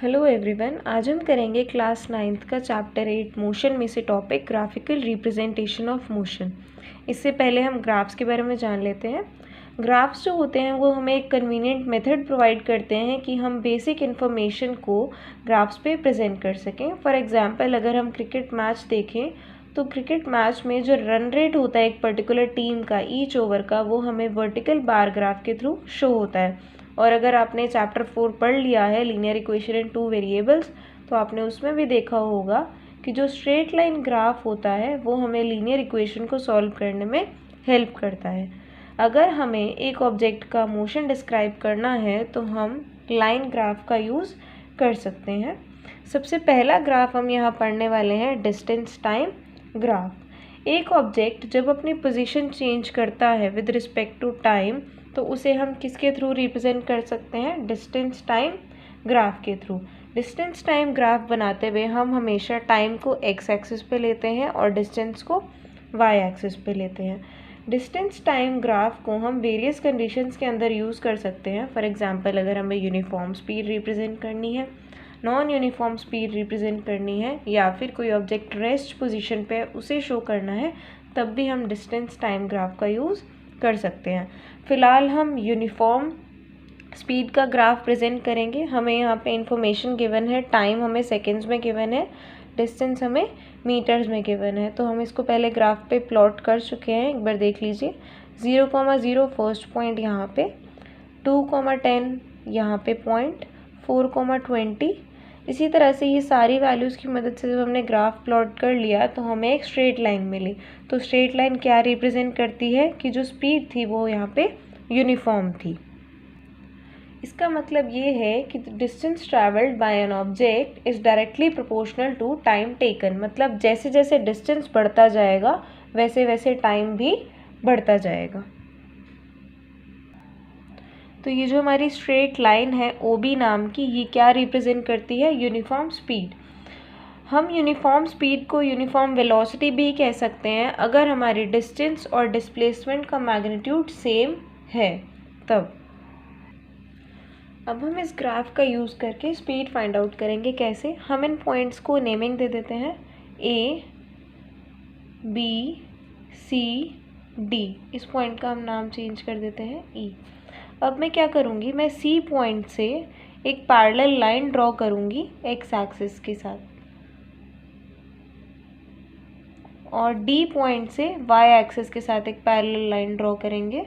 Hello everyone, आज हम करेंगे क्लास 9th का चैप्टर 8 मोशन में से topic graphical representation of motion. इससे पहले हम ग्राफ्स के बारे में जान लेते हैं। ग्राफ्स जो होते हैं वो हमें एक कन्वीनियंट मेथड प्रोवाइड करते हैं कि हम बेसिक इन्फॉर्मेशन को ग्राफ्स पे प्रेजेंट कर सकें। फॉर एग्जांपल, अगर हम क्रिकेट मैच देखें तो क्रिकेट मैच में जो रन रेट होता है एक पर्टिकुलर टीम का ईच ओवर का, वो हमें वर्टिकल बार ग्राफ के थ्रू शो होता है। और अगर आपने चैप्टर 4 पढ़ लिया है लीनियर इक्वेशन इन 2 वेरिएबल्स, तो आपने उसमें भी देखा होगा कि जो स्ट्रेट लाइन ग्राफ होता है वो हमें लीनियर इक्वेशन को सॉल्व करने में हेल्प करता है। अगर हमें एक ऑब्जेक्ट का मोशन डिस्क्राइब करना है तो हम लाइन ग्राफ का यूज़ कर सकते हैं। सबसे पहला ग्राफ हम यहाँ पढ़ने वाले हैं डिस्टेंस टाइम ग्राफ। एक ऑब्जेक्ट जब अपनी पोजीशन चेंज करता है विद रिस्पेक्ट टू टाइम, तो उसे हम किसके थ्रू रिप्रेजेंट कर सकते हैं? डिस्टेंस टाइम ग्राफ के थ्रू। डिस्टेंस टाइम ग्राफ बनाते हुए हम हमेशा टाइम को एक्स एक्सिस पे लेते हैं और डिस्टेंस को वाई एक्सिस पे लेते हैं। डिस्टेंस टाइम ग्राफ को हम वेरियस कंडीशंस के अंदर यूज़ कर सकते हैं। फॉर एग्जांपल, अगर हमें यूनिफॉर्म स्पीड रिप्रेजेंट करनी है, नॉन यूनिफॉर्म स्पीड रिप्रेजेंट करनी है, या फिर कोई ऑब्जेक्ट रेस्ट पोजीशन पे उसे शो करना है, तब भी हम डिस्टेंस टाइम ग्राफ का यूज़ कर सकते हैं। फ़िलहाल हम यूनिफॉर्म स्पीड का ग्राफ प्रेजेंट करेंगे। हमें यहाँ पे इंफॉर्मेशन गिवन है, टाइम हमें सेकेंड्स में गिवन है, डिस्टेंस हमें मीटर्स में गिवन है। तो हम इसको पहले ग्राफ पे प्लॉट कर चुके हैं, एक बार देख लीजिए। 0,0 फर्स्ट पॉइंट यहाँ पे, 2,10 यहाँ पे पॉइंट, 4,20। इसी तरह से ये सारी वैल्यूज़ की मदद से जब हमने ग्राफ प्लॉट कर लिया तो हमें एक स्ट्रेट लाइन मिली। तो स्ट्रेट लाइन क्या रिप्रेजेंट करती है कि जो स्पीड थी वो यहाँ पे यूनिफॉर्म थी। इसका मतलब ये है कि distance travelled by an object is directly proportional to time taken. मतलब जैसे जैसे डिस्टेंस बढ़ता जाएगा वैसे वैसे टाइम भी बढ़ता जाएगा। तो ये जो हमारी स्ट्रेट लाइन है OB नाम की, ये क्या रिप्रेजेंट करती है? Uniform speed. हम यूनिफॉर्म स्पीड को यूनिफॉर्म वेलोसिटी भी कह सकते हैं अगर हमारी डिस्टेंस और डिस्प्लेसमेंट का मैग्नीट्यूड सेम है तब। अब हम इस ग्राफ का यूज़ करके स्पीड फाइंड आउट करेंगे। कैसे? हम इन पॉइंट्स को नेमिंग दे देते हैं A, B, C, D। इस पॉइंट का हम नाम चेंज कर देते हैं E। अब मैं क्या करूँगी, मैं C पॉइंट से एक पैरेलल लाइन ड्रॉ करूँगी एक्स एक्सिस के साथ, और D पॉइंट से वाई एक्सिस के साथ एक पैरेलल लाइन ड्रॉ करेंगे।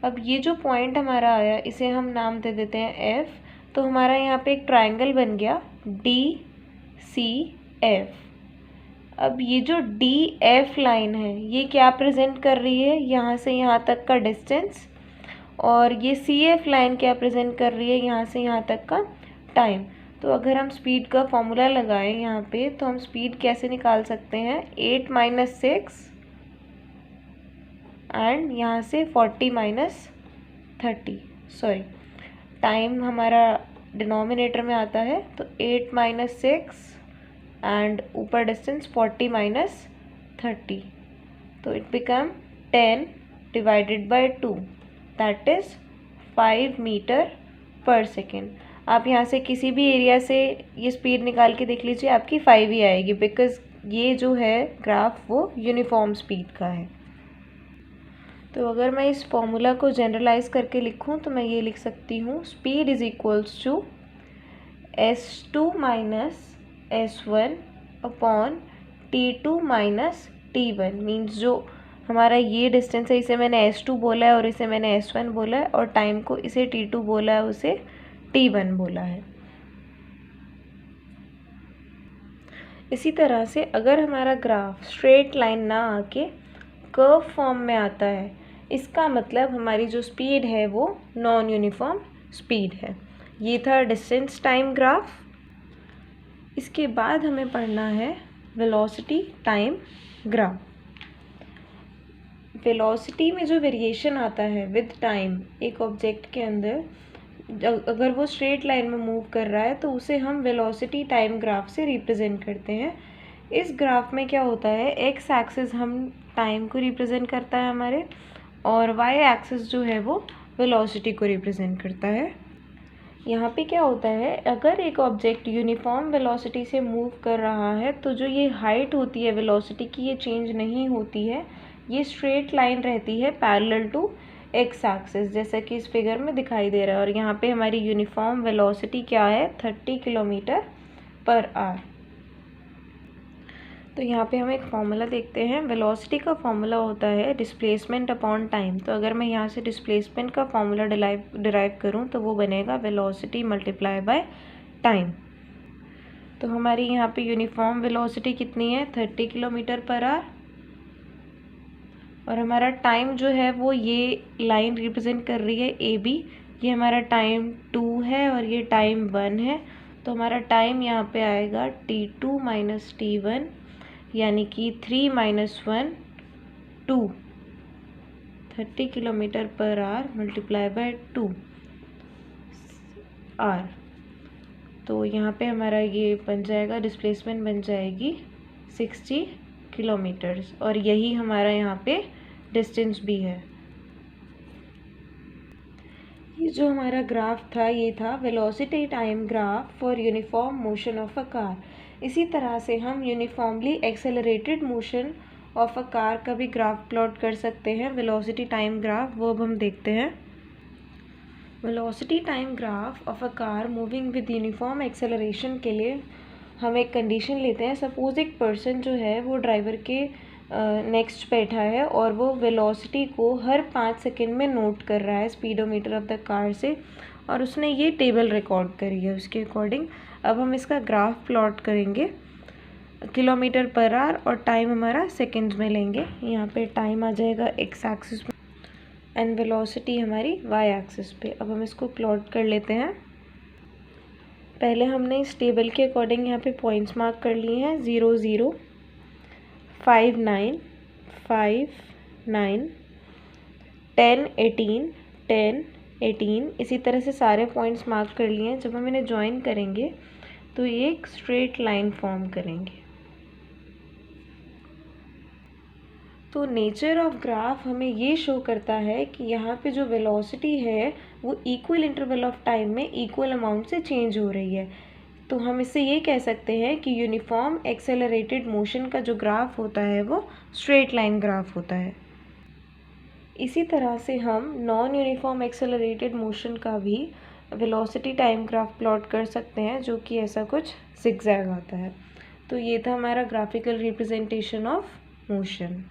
अब ये जो पॉइंट हमारा आया इसे हम नाम दे देते हैं F। तो हमारा यहाँ पे एक ट्रायंगल बन गया DCF। अब ये जो DF लाइन है ये क्या प्रेजेंट कर रही है? यहाँ से यहाँ तक का डिस्टेंस। और ये CF लाइन क्या प्रेजेंट कर रही है? यहाँ से यहाँ तक का टाइम। तो अगर हम स्पीड का फॉर्मूला लगाएं यहाँ पे, तो हम स्पीड कैसे निकाल सकते हैं? 8 - 6 एंड यहाँ से 40 - 30। सॉरी, टाइम हमारा डिनोमिनेटर में आता है, तो 8 - 6 एंड ऊपर डिस्टेंस 40 - 30। तो it become 10 divided by 2, that is 5 metre per second. आप यहाँ से किसी भी एरिया से ये स्पीड निकाल के देख लीजिए, आपकी 5 ही आएगी, बिकॉज ये जो है ग्राफ वो यूनिफॉर्म स्पीड का है। तो अगर मैं इस फॉर्मूला को जनरलाइज करके लिखूँ तो मैं ये लिख सकती हूँ, speed is equals to S2 - S1 upon T2 - T1। Means जो हमारा ये डिस्टेंस है इसे मैंने S2 बोला है और इसे मैंने S1 बोला है, और टाइम को इसे T2 बोला है, उसे T1 बोला है। इसी तरह से अगर हमारा ग्राफ स्ट्रेट लाइन ना आके कर्व फॉर्म में आता है, इसका मतलब हमारी जो स्पीड है वो नॉन यूनिफॉर्म स्पीड है। ये था डिस्टेंस टाइम ग्राफ। इसके बाद हमें पढ़ना है वेलोसिटी टाइम ग्राफ। वेलोसिटी में जो वेरिएशन आता है विद टाइम एक ऑब्जेक्ट के अंदर, अगर वो स्ट्रेट लाइन में मूव कर रहा है तो उसे हम वेलोसिटी टाइम ग्राफ से रिप्रेजेंट करते हैं। इस ग्राफ में क्या होता है, एक्स एक्सिस हम टाइम को रिप्रेजेंट करता है हमारे, और वाई एक्सिस जो है वो वेलोसिटी को रिप्रेजेंट करता है। यहाँ पे क्या होता है, अगर एक ऑब्जेक्ट यूनिफॉर्म वेलोसिटी से मूव कर रहा है तो जो ये हाइट होती है वेलोसिटी की, ये चेंज नहीं होती है, ये स्ट्रेट लाइन रहती है पैरेलल टू एक्स एक्सिस, जैसा कि इस फिगर में दिखाई दे रहा है। और यहाँ पे हमारी यूनिफॉर्म वेलोसिटी क्या है, 30 किलोमीटर पर आवर। तो यहाँ पे हम एक फॉर्मूला देखते हैं। वेलोसिटी का फॉर्मूला होता है डिस्प्लेसमेंट अपॉन टाइम। तो अगर मैं यहाँ से डिस्प्लेसमेंट का फॉर्मूला डिराइव करूँ तो वो बनेगा वेलोसिटी मल्टीप्लाई बाय टाइम। तो हमारी यहाँ पे यूनिफॉर्म वेलोसिटी कितनी है, 30 किलोमीटर पर आवर, और हमारा टाइम जो है वो ये लाइन रिप्रेजेंट कर रही है ए बी। ये हमारा टाइम 2 है और ये टाइम 1 है। तो हमारा टाइम यहाँ पे आएगा T2 माइनस T1, यानी कि 3 minus 1 2, 30 kilometre per hour multiply by 2 r. तो यहाँ पे हमारा ये बन जाएगा, डिस्प्लेसमेंट बन जाएगी 60 किलोमीटर्स, और यही हमारा यहाँ पे डिस्टेंस भी है। ये जो हमारा ग्राफ था ये था velocity time graph for uniform motion of a car. इसी तरह से हम uniformly accelerated motion of a car का भी ग्राफ प्लॉट कर सकते हैं, वेलोसिटी टाइम ग्राफ, वो अब हम देखते हैं। Velocity time graph of a car moving with uniform acceleration के लिए हम एक कंडीशन लेते हैं। सपोज एक पर्सन जो है वो ड्राइवर के नेक्स्ट बैठा है और वो वेलोसिटी को हर 5 सेकंड में नोट कर रहा है स्पीडोमीटर ऑफ द कार से, और उसने ये टेबल रिकॉर्ड करी है उसके अकॉर्डिंग। अब हम इसका ग्राफ प्लॉट करेंगे किलोमीटर पर आवर, और टाइम हमारा सेकंड्स में लेंगे। यहाँ पे टाइम आ जाएगा एक्स एक्सिस में एंड वेलोसिटी हमारी वाई एक्सिस पे। अब हम इसको प्लॉट कर लेते हैं। पहले हमने इस टेबल के अकॉर्डिंग यहाँ पे पॉइंट्स मार्क कर लिए हैं, 0 0 5 9 5 9 10 18 10 18, इसी तरह से सारे पॉइंट्स मार्क कर लिए हैं। जब हम इन्हें ज्वाइन करेंगे तो ये एक स्ट्रेट लाइन फॉर्म करेंगे। तो नेचर ऑफ ग्राफ हमें ये शो करता है कि यहाँ पे जो वेलोसिटी है वो इक्वल इंटरवल ऑफ टाइम में इक्वल अमाउंट से चेंज हो रही है। तो हम इससे ये कह सकते हैं कि यूनिफॉर्म एक्सेलरेटेड मोशन का जो ग्राफ होता है वो स्ट्रेट लाइन ग्राफ होता है। इसी तरह से हम नॉन यूनिफॉर्म एक्सेलरेटेड मोशन का भी वेलोसिटी टाइम ग्राफ प्लॉट कर सकते हैं, जो कि ऐसा कुछ जिगजैग आता है। तो ये था हमारा ग्राफिकल रिप्रेजेंटेशन ऑफ मोशन।